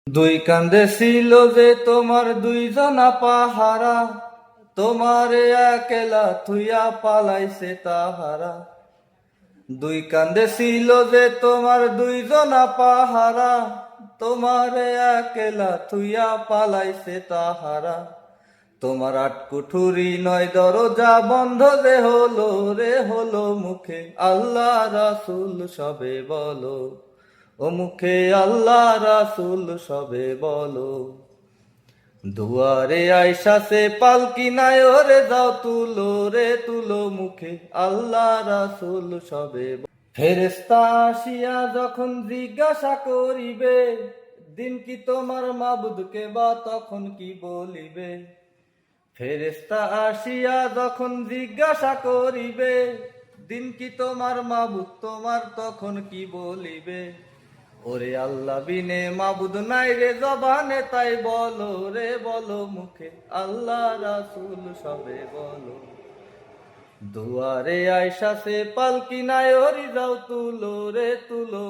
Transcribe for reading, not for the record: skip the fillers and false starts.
দুই কান্দে ছিল যে তোমার দুইজনা পাহারা, তোমারে একেলা থুইয়া পালাইছে তাহারা। দুই কান্দে ছিল যে তোমার দুইজনা পাহারা, তোমারে একেলা থুইয়া পালাইছে তাহারা। তোমার আটকুঠুরি নয় দরজা বন্ধ রে হলো মুখে আল্লাহ রাসূল সবে বলো, ও মুখে আল্লাহ রাসূল সবে বলো। দুয়ারে আয়সা সে পালকি নাই ওরে যাও তুলো মুখে আল্লাহ রাসূল সবে ফেরেশতা আসিয়া যখন জিজ্ঞাসা করিবে, দিন কি তোমার মাবুদকে বা তখন কি বলিবে। ফেরেশতা আসিয়া যখন জিজ্ঞাসা করিবে, দিন কি তোমার মাবুদ তোমার তখন কি বলিবে। ওরে আল্লাহ বিনে মাবুদ নাই রে জবানে তাই বলো রে বলো মুখে আল্লাহ রাসূল সবে বলো। দুয়ারে আয়সা সে পালকি নাই ওরি যাও তুলো